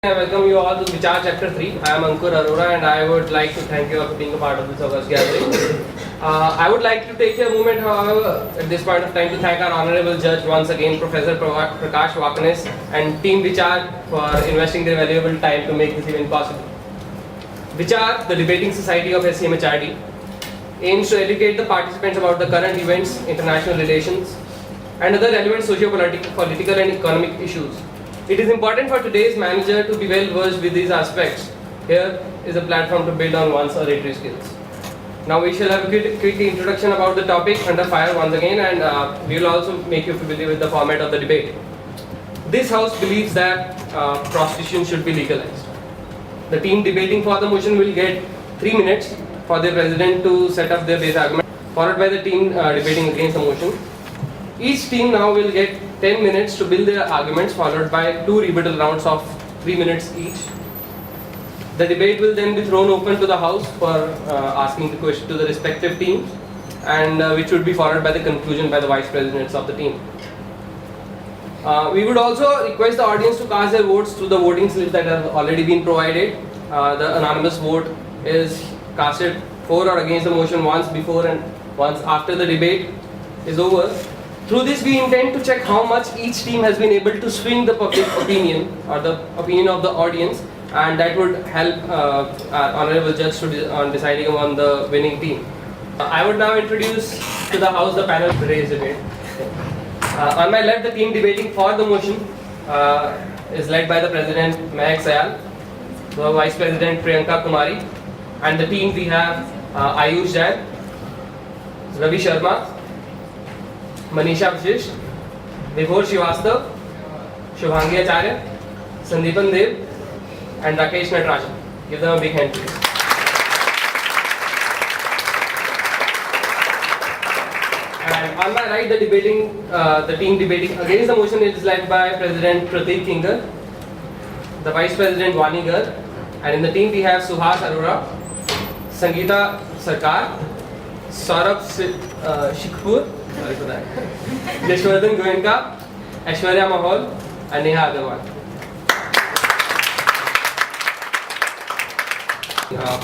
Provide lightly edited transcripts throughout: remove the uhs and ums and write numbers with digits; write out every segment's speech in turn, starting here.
I welcome you all to Vichar Chapter 3. I am Ankur Arora and I would like to thank you for being a part of this August gathering. I would like to take a moment, however, at this point of time to thank our Honorable Judge once again, Professor Prakash Wakanis and Team Vichar for investing their valuable time to make this event possible. Vichar, the debating society of SCMHRD, aims to educate the participants about the current events, international relations, and other relevant socio-political and economic issues. It is important for today's manager to be well versed with these aspects. Here is a platform to build on one's oratory skills. Now we shall have a quick introduction about the topic under fire once again, and we will also make you familiar with the format of the debate. This house believes that prostitution should be legalized. The team debating for the motion will get 3 minutes for the president to set up their base argument, followed by the team debating against the motion. Each team now will get 10 minutes to build their arguments, followed by 2 rebuttal rounds of 3 minutes each. The debate will then be thrown open to the house for asking the question to the respective teams, and which would be followed by the conclusion by the vice presidents of the team. We would also request the audience to cast their votes through the voting slips that have already been provided. The anonymous vote is casted for or against the motion once before and once after the debate is over. Through this, we intend to check how much each team has been able to swing the public opinion or the opinion of the audience, and that would help our honorable judge on deciding on the winning team. I would now introduce to the house the panel for today's debate. On my left, the team debating for the motion is led by the president Mehak Sayal, the vice president Priyanka Kumari, and the team we have Ayush Jain, Ravi Sharma, Manisha Vishish, Vibhor Srivastav, Shubhangi Acharya, Sandeepan Dev, and Rakesh Natarajan. Give them a big hand, please. And on my right, the team debating against the motion is led by President Prateek Kingar, the Vice President Vani Garg, and in the team we have Suhas Arora, Sangeeta Sarkar, Saurabh Shikhpur, sorry for that, Yashwardhan Goenka, Aishwarya Mahol, and Neha Agarwal.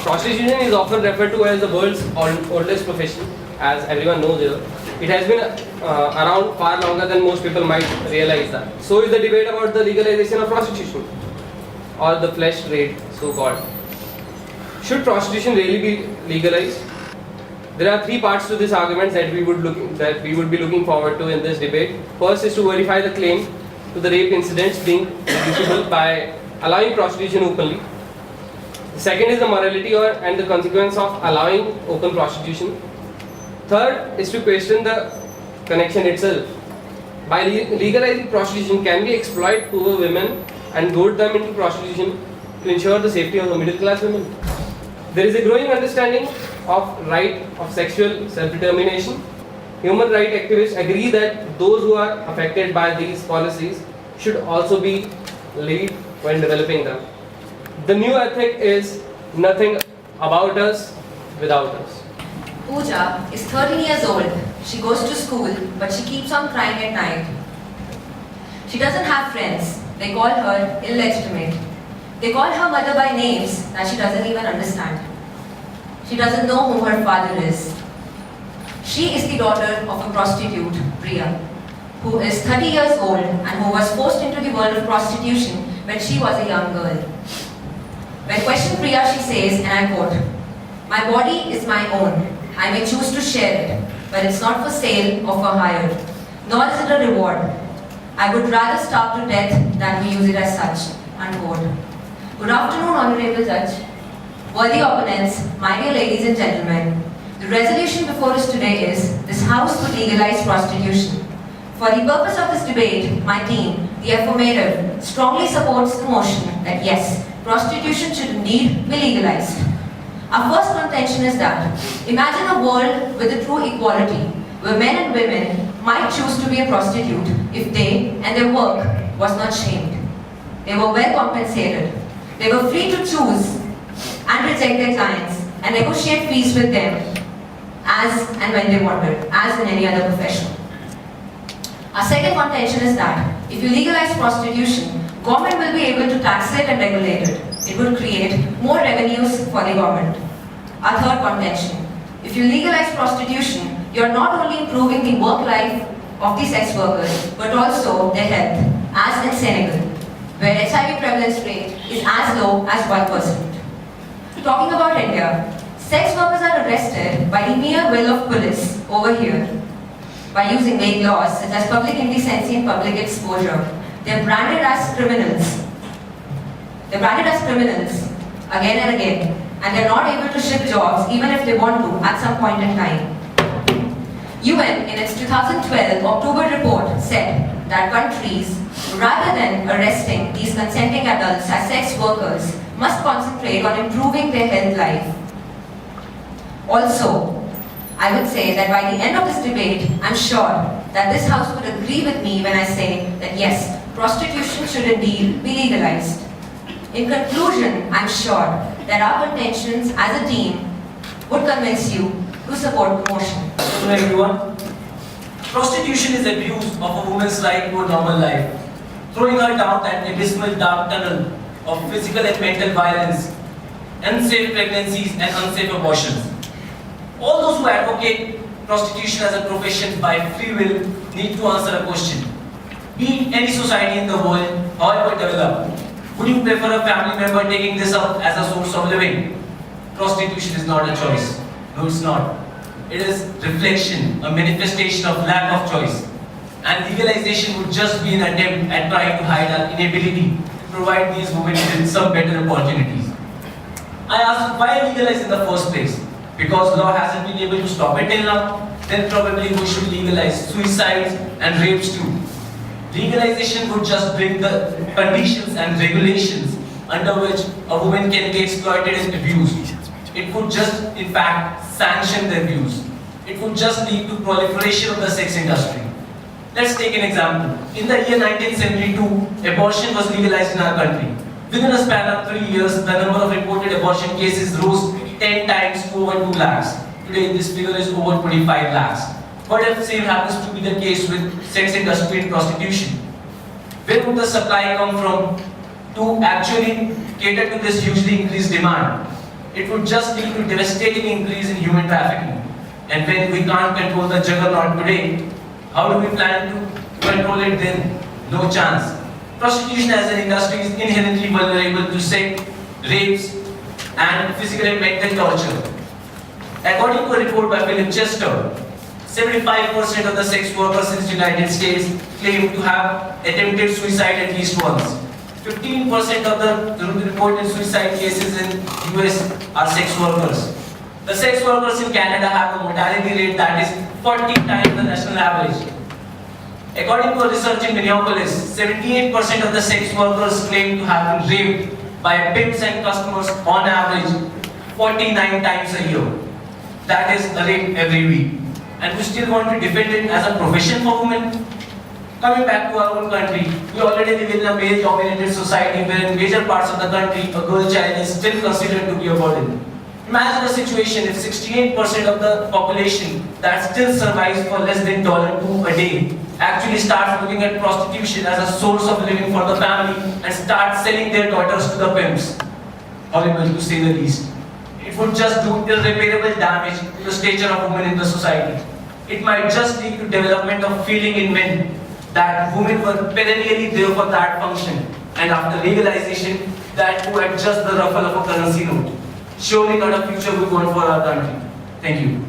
Prostitution is often referred to as the world's oldest profession, as everyone knows here. It has been around far longer than most people might realize that. So is the debate about the legalization of prostitution, or the flesh trade, so called. Should prostitution really be legalized? There are 3 parts to this argument that we would be looking forward to in this debate. First is to verify the claim to the rape incidents being reducible by allowing prostitution openly. The second is the morality and the consequence of allowing open prostitution. Third is to question the connection itself. By legalizing prostitution, can we exploit poor women and goad them into prostitution to ensure the safety of the middle class women? There is a growing understanding of right of sexual self-determination. Human rights activists agree that those who are affected by these policies should also be lead when developing them. The new ethic is nothing about us without us. Pooja is 13 years old. She goes to school, but she keeps on crying at night. She doesn't have friends. They call her illegitimate. They call her mother by names that she doesn't even understand. She doesn't know who her father is. She is the daughter of a prostitute, Priya, who is 30 years old and who was forced into the world of prostitution when she was a young girl. When questioned Priya, she says, and I quote, "My body is my own. I may choose to share it, but it's not for sale or for hire, nor is it a reward. I would rather starve to death than to use it as such." Unquote. Good afternoon, Honorable Judge. Worthy opponents, my dear ladies and gentlemen, the resolution before us today is this House to legalize prostitution. For the purpose of this debate, my team, the affirmative, strongly supports the motion that yes, prostitution should indeed be legalized. Our first contention is that imagine a world with a true equality, where men and women might choose to be a prostitute if they and their work was not shamed. They were well compensated. They were free to choose and reject their clients and negotiate fees with them as and when they wanted, as in any other profession. Our second contention is that If you legalize prostitution, government will be able to tax it and regulate it. It will create more revenues for the government. Our third contention. If you legalize prostitution, you're not only improving the work life of the sex workers, but also their health, as in Senegal, where HIV prevalence rate is as low as 1%. Talking about India, sex workers are arrested by the mere will of police over here by using vague laws such as public indecency and public exposure. They're branded as criminals. They're branded as criminals again and again, and they're not able to ship jobs even if they want to at some point in time. UN in its 2012 October report said that countries, rather than arresting these consenting adults as sex workers, must concentrate on improving their health life. Also, I would say that by the end of this debate, I'm sure that this House would agree with me when I say that yes, prostitution should indeed be legalized. In conclusion, I'm sure that our contentions as a team would convince you to support the motion. Hello everyone. Prostitution is abuse of a woman's right to a normal life, throwing her down that abysmal dark tunnel of physical and mental violence, unsafe pregnancies and unsafe abortions. All those who advocate prostitution as a profession by free will need to answer a question. Be in any society in the world, however developed, would you prefer a family member taking this up as a source of living? Prostitution is not a choice. No, it's not. It is reflection, a manifestation of lack of choice. And legalization would just be an attempt at trying to hide our inability to provide these women with some better opportunities. I asked why legalize in the first place? Because law hasn't been able to stop it till now, then probably we should legalize suicides and rapes too. Legalization would just bring the conditions and regulations under which a woman can be exploited and abused. It would just, in fact, sanction the abuse. It would just lead to proliferation of the sex industry. Let's take an example. In the year 1972, abortion was legalized in our country. Within a span of 3 years, the number of reported abortion cases rose 10 times to over 2 lakhs. Today, this figure is over 25 lakhs. What if same happens to be the case with sex industry and prostitution? Where would the supply come from to actually cater to this hugely increased demand? It would just lead to devastating increase in human trafficking. And when we can't control the juggernaut today, how do we plan to control it then? No chance. Prostitution as an industry is inherently vulnerable to sex, rapes, and physical and mental torture. According to a report by Philip Chester, 75% of the sex workers in the United States claim to have attempted suicide at least once. 15% of the reported suicide cases in US are sex workers. The sex workers in Canada have a mortality rate that is 40 times the national average. According to a research in Minneapolis, 78% of the sex workers claim to have been raped by pimps and customers on average 49 times a year. That is a rape every week. And we still want to defend it as a profession for women? Coming back to our own country, we already live in a male-dominated society where in major parts of the country, a girl child is still considered to be a burden. Imagine a situation if 68% of the population that still survives for less than $2 a day actually starts looking at prostitution as a source of living for the family and start selling their daughters to the pimps. Horrible to say the least. It would just do irreparable damage to the stature of women in the society. It might just lead to development of feeling in men that women were perennially there for that function, and after legalization, that too at just the ruffle of a currency note. Surely not a future we want for our country. Thank you.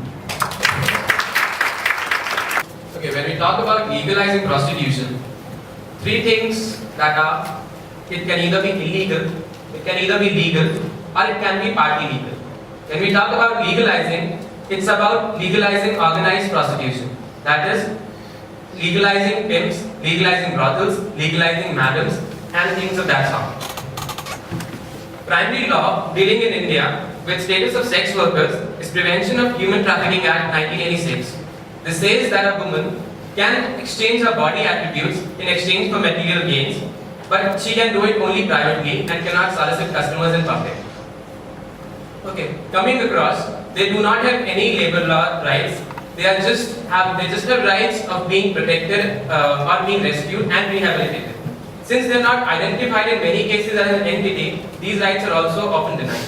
Okay, when we talk about legalizing prostitution, three things that are, it can either be illegal, it can either be legal, or it can be partly legal. When we talk about legalizing, it's about legalizing organized prostitution. That is, legalizing pimps, legalizing brothels, legalizing madams, and things of that sort. Primary law dealing in India with status of sex workers is Prevention of Human Trafficking Act 1986. This says that a woman can exchange her body attributes in exchange for material gains, but she can do it only privately and cannot solicit customers in public. Okay, coming across, they do not have any labor law rights They just have rights of being protected or being rescued and rehabilitated. Since they are not identified in many cases as an entity, these rights are also often denied.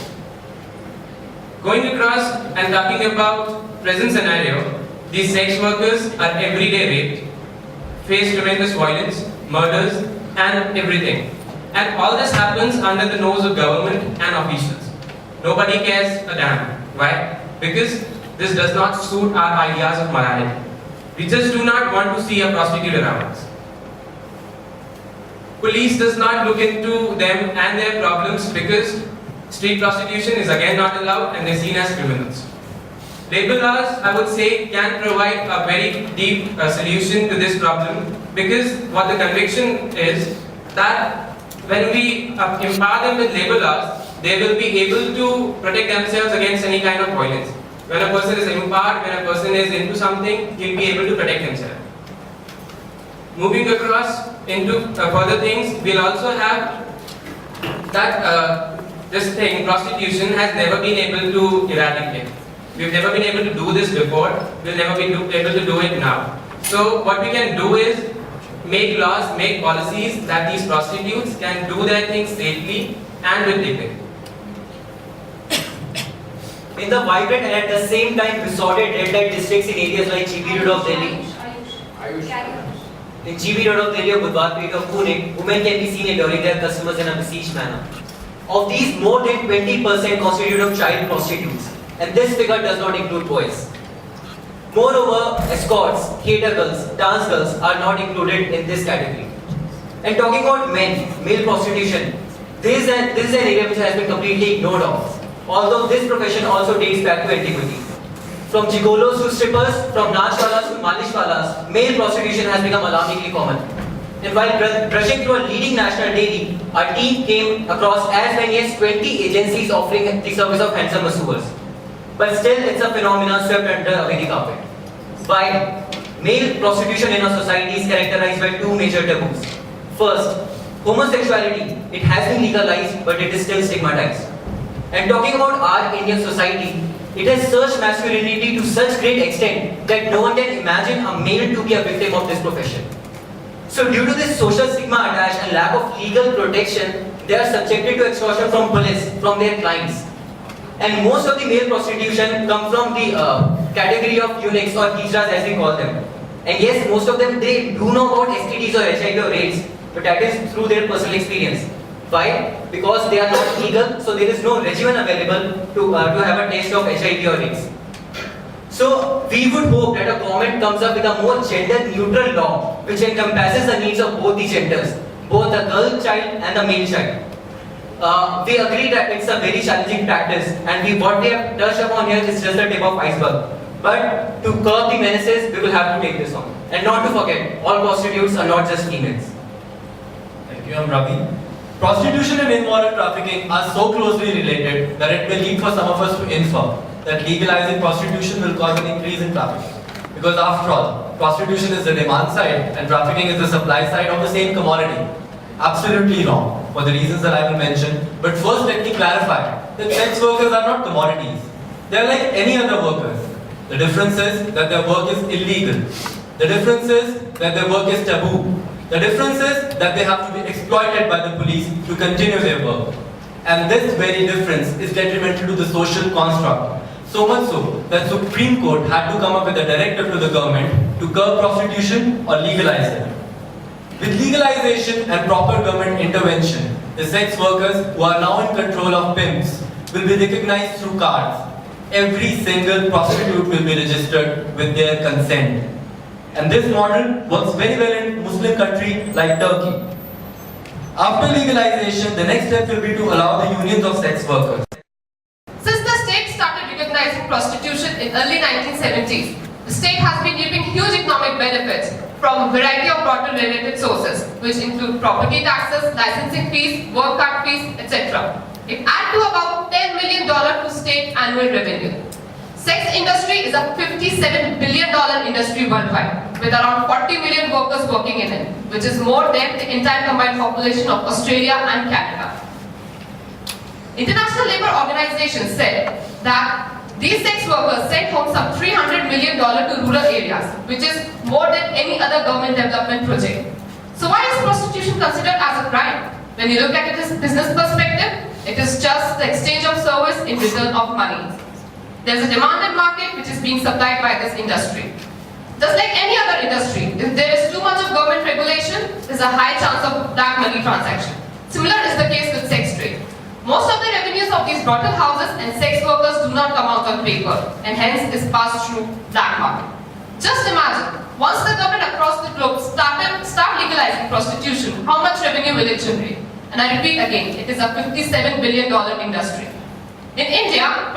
Going across and talking about present scenario, these sex workers are everyday raped, face tremendous violence, murders, and everything. And all this happens under the nose of government and officials. Nobody cares a damn. Why? Because this does not suit our ideas of morality. We just do not want to see a prostitute around us. Police does not look into them and their problems because street prostitution is again not allowed and they're seen as criminals. Labor laws, I would say, can provide a very deep solution to this problem because what the conviction is that when we empower them with labor laws, they will be able to protect themselves against any kind of violence. When a person is empowered, when a person is into something, he'll be able to protect himself. Moving across into further things, we'll also have that this thing, prostitution, has never been able to eradicate. We've never been able to do this before, we'll never be able to do it now. So what we can do is make laws, make policies that these prostitutes can do their things safely and with dignity. In the vibrant and at the same time disordered red light districts in areas like GB Road of Delhi, in GB Road of Delhi or Budwapet of Pune, women can be seen adoring their customers in a besieged manner. Of these, more than 20% constitute of child prostitutes, and this figure does not include boys. Moreover, escorts, theatre girls, dance girls are not included in this category. And talking about men, male prostitution, this is an area which has been completely ignored of. Although this profession also dates back to antiquity. From gigolos to strippers, from nachwalas to malishwalas, male prostitution has become alarmingly common. And while brushing through a leading national daily, our team came across as many as 20 agencies offering the service of handsome masseurs. But still, it's a phenomenon swept under the carpet. Why? Male prostitution in our society is characterized by two major taboos. First, homosexuality. It has been legalized, but it is still stigmatized. And talking about our Indian society, it has surged masculinity to such great extent that no one can imagine a male to be a victim of this profession. So due to this social stigma attached and lack of legal protection, they are subjected to extortion from police, from their clients. And most of the male prostitution come from the category of eunuchs or hijras as we call them. And yes, most of them, they do know about STDs or HIV or AIDS, but that is through their personal experience. Why? Because they are not legal, so there is no regimen available to have a taste of HIV or AIDS. So we would hope that a government comes up with a more gender-neutral law which encompasses the needs of both the genders, both the girl child and the male child. We agree that it's a very challenging practice, and what we have touched upon here is just the tip of iceberg. But to curb the menaces, we will have to take this on. And not to forget, all prostitutes are not just females. Thank you, I'm Ravi. Prostitution and immoral trafficking are so closely related that it may lead for some of us to infer that legalizing prostitution will cause an increase in trafficking. Because after all, prostitution is the demand side and trafficking is the supply side of the same commodity. Absolutely wrong, for the reasons that I will mention. But first let me clarify that sex workers are not commodities. They are like any other workers. The difference is that their work is illegal. The difference is that their work is taboo. The difference is that they have to be exploited by the police to continue their work. And this very difference is detrimental to the social construct. So much so that Supreme Court had to come up with a directive to the government to curb prostitution or legalize it. With legalization and proper government intervention, the sex workers who are now in control of pimps will be recognized through cards. Every single prostitute will be registered with their consent. And this model works very well in Muslim country like Turkey. After legalization, the next step will be to allow the unions of sex workers. Since the state started recognizing prostitution in early 1970s, the state has been reaping huge economic benefits from a variety of broader-related sources, which include property taxes, licensing fees, work card fees, etc. It adds to about $10 million to state annual revenue. Sex industry is a $57 billion industry worldwide, with around 40 million workers working in it, which is more than the entire combined population of Australia and Canada. International Labour Organization said that These sex workers sent home some $300 million to rural areas, which is more than any other government development project. So why is prostitution considered as a crime? When you look at it as a business perspective, it is just the exchange of service in return of money. There is a demanded market which is being supplied by this industry. Just like any other industry, if there is too much of government regulation, there is a high chance of black money transaction. Similar is the case with sex trade. Most of the revenues of these brothel houses and sex workers do not come out on paper and hence is passed through black market. Just imagine, once the government across the globe start legalizing prostitution, how much revenue will it generate? And I repeat again, it is a $57 billion industry. In India,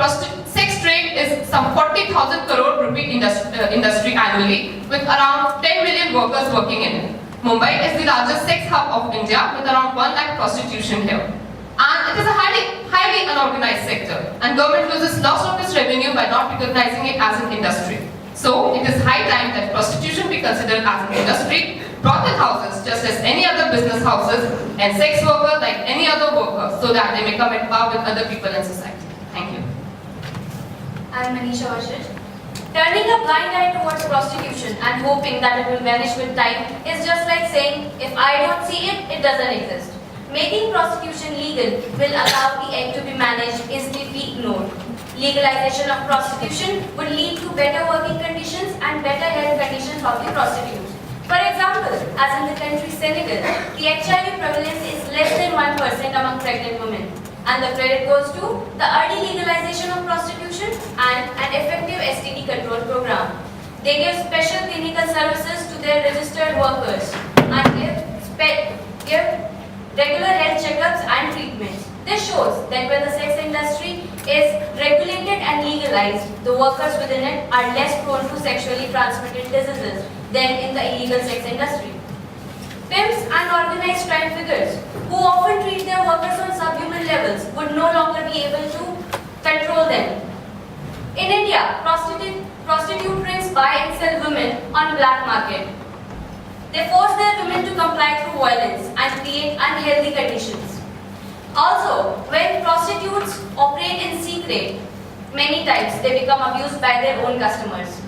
sex trade is some 40,000 crore rupee industry annually with around 10 million workers working in it. Mumbai is the largest sex hub of India with around 1 lakh prostitution here. And it is a highly unorganized sector and government loses lots of its revenue by not recognizing it as an industry. So it is high time that prostitution be considered as an industry, brothel houses just as any other business houses and sex workers like any other worker so that they may come at par with other people in society. Thank you. I'm Manisha Vashij. Turning a blind eye towards prostitution and hoping that it will vanish with time is just like saying, if I don't see it, it doesn't exist. Making prostitution legal will allow the egg to be managed is to be ignored. Legalization of prostitution would lead to better working conditions and better health conditions of the prostitutes. For example, as in the country Senegal, the HIV prevalence is less than 1% among pregnant women. And the credit goes to the early legalization of prostitution and an effective STD control program. They give special clinical services to their registered workers and give regular health checkups and treatments. This shows that when the sex industry is regulated and legalized, the workers within it are less prone to sexually transmitted diseases than in the illegal sex industry. Pimps and organized crime figures, who often treat their workers on subhuman levels, would no longer be able to control them. In India, prostitute rings buy and sell women on black market. They force their women to comply through violence and create unhealthy conditions. Also, when prostitutes operate in secret, many times they become abused by their own customers.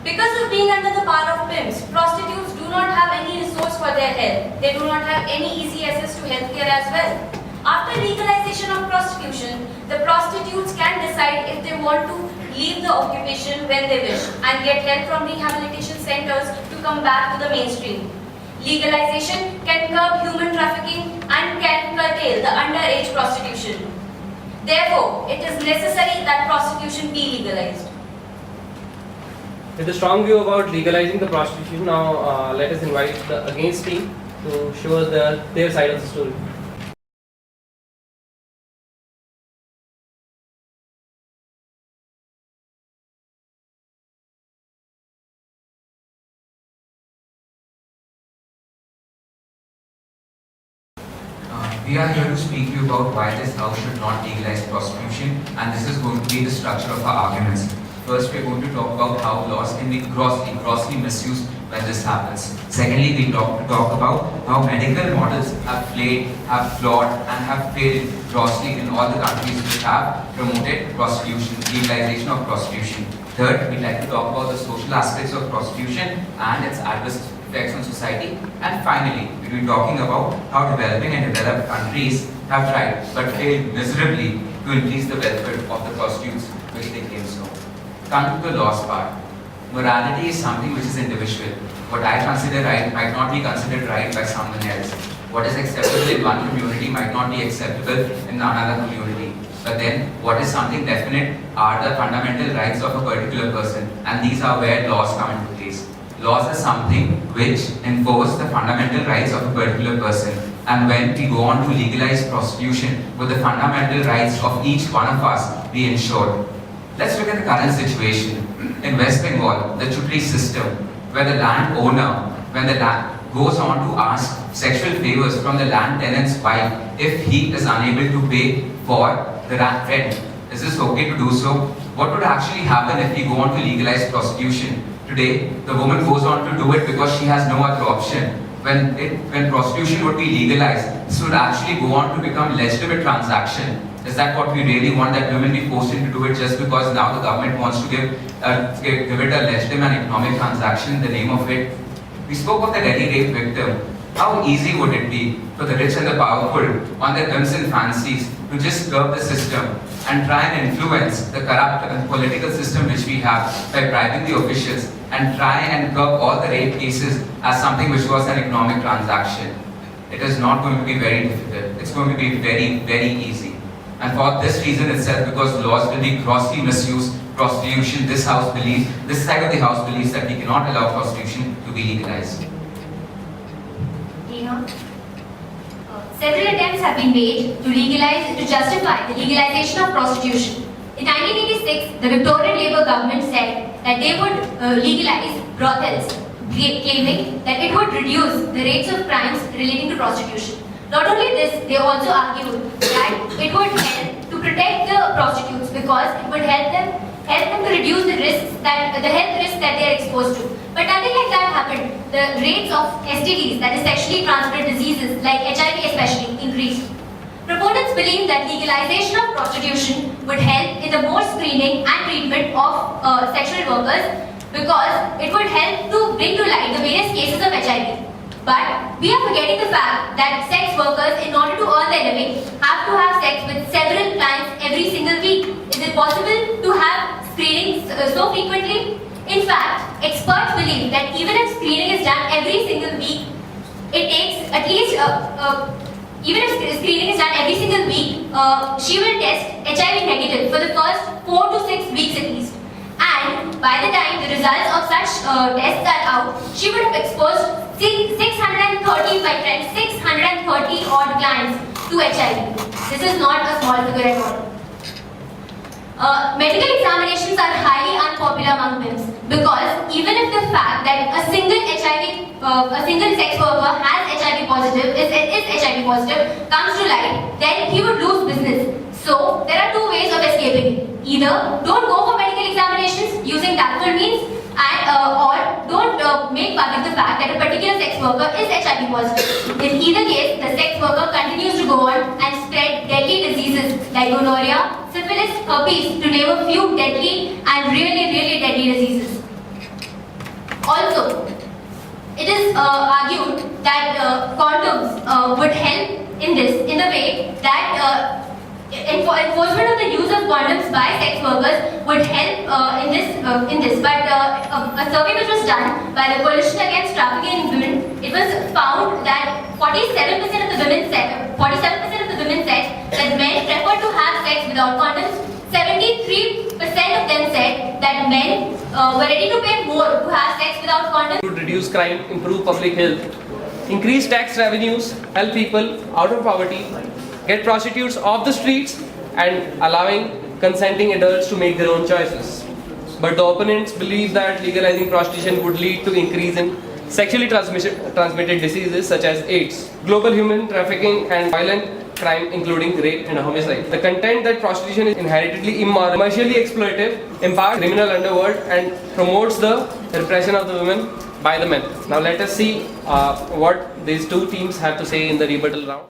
Because of being under the power of pimps, prostitutes do not have any resource for their health. They do not have any easy access to healthcare as well. After legalization of prostitution, the prostitutes can decide if they want to leave the occupation when they wish and get help from rehabilitation centers to come back to the mainstream. Legalization can curb human trafficking and can curtail the underage prostitution. Therefore, it is necessary that prostitution be legalized. With a strong view about legalizing the prostitution, now let us invite the against team to show us their side of the story. We are here to speak to you about why this house should not legalize prostitution, and this is going to be the structure of our arguments. First, we are going to talk about how laws can be grossly misused when this happens. Secondly, we talk about how medical models have flawed, and have failed grossly in all the countries which have promoted prostitution, legalization of prostitution. Third, we'd like to talk about the social aspects of prostitution and its adverse effects on society. And finally, we'll be talking about how developing and developed countries have tried but failed miserably to increase the welfare of the prostitutes which they claim so. Come to the laws part. Morality is something which is individual. What I consider right might not be considered right by someone else. What is acceptable in one community might not be acceptable in another community. But then, what is something definite are the fundamental rights of a particular person, and these are where laws come into place. Laws is something which enforce the fundamental rights of a particular person. And when we go on to legalize prostitution, with the fundamental rights of each one of us be ensured. Let's look at the current situation. In West Bengal, the Chutri system, where the landowner, when the land goes on to ask sexual favors from the land tenant's wife if he is unable to pay for the rent, is this okay to do so? What would actually happen if we go on to legalize prostitution? Today, the woman goes on to do it because she has no other option. When prostitution would be legalized, this would actually go on to become legitimate transaction. Is that what we really want, that women be forced into do it just because now the government wants to give it a legitimate and economic transaction in the name of it? We spoke of the Delhi rape victim. How easy would it be for the rich and the powerful on their whims and fancies to just curb the system and try and influence the corrupt and political system which we have by bribing the officials and try and curb all the rape cases as something which was an economic transaction? It is not going to be very difficult. It's going to be very, very easy. And for this reason itself, because laws will be grossly misused, prostitution, this side of the house believes that we cannot allow prostitution to be legalized. Several attempts have been made to justify the legalization of prostitution. In 1986, the Victorian Labour government said that they would legalize brothels, claiming that it would reduce the rates of crimes relating to prostitution. Not only this, they also argued that it would help to protect the prostitutes because it would help them to reduce the health risks that they are exposed to. But nothing like that happened. The rates of STDs, that is sexually transmitted diseases like HIV especially, increased. Proponents believe that legalization of prostitution would help in the more screening and treatment of sexual workers because it would help to bring to light the various cases of HIV. But we are forgetting the fact that sex workers, in order to earn their living, have to have sex with several clients every single week. Is it possible to have screenings so frequently? In fact, experts believe that even if screening is done every single week, it takes at least, even if screening is done every single week, she will test HIV negative for the first 4 to 6 weeks at least. And by the time the results of such tests are out, she would have exposed 630 odd clients to HIV. This is not a small figure at all. Medical examinations are highly unpopular among women because even if the fact that a single sex worker has HIV positive, is HIV positive, comes to light, then he would lose business. So there are two ways of escaping it. Either don't go for medical examinations using tactful means, or don't make public the fact that a particular sex worker is HIV positive. In either case, the sex worker continues to go on and spread deadly diseases like gonorrhea, syphilis, herpes, to name a few deadly and really, really deadly diseases. Also, it is argued that condoms would help in this, in the way that enforcement of the use of condoms by sex workers would help in this. But a survey which was done by the Coalition Against Trafficking in Women, it was found that 47% of the women said that men prefer to have sex without condoms. 73% of them said that men were ready to pay more to have sex without condoms. To reduce crime, improve public health, increase tax revenues, help people out of poverty, get prostitutes off the streets, and allowing consenting adults to make their own choices. But the opponents believe that legalizing prostitution would lead to increase in sexually transmitted diseases such as AIDS, global human trafficking, and violent crime including rape and homicide. The content that prostitution is inherently immoral, commercially exploitative, empowers criminal underworld, and promotes the repression of the women by the men. Now let us see what these two teams have to say in the rebuttal round.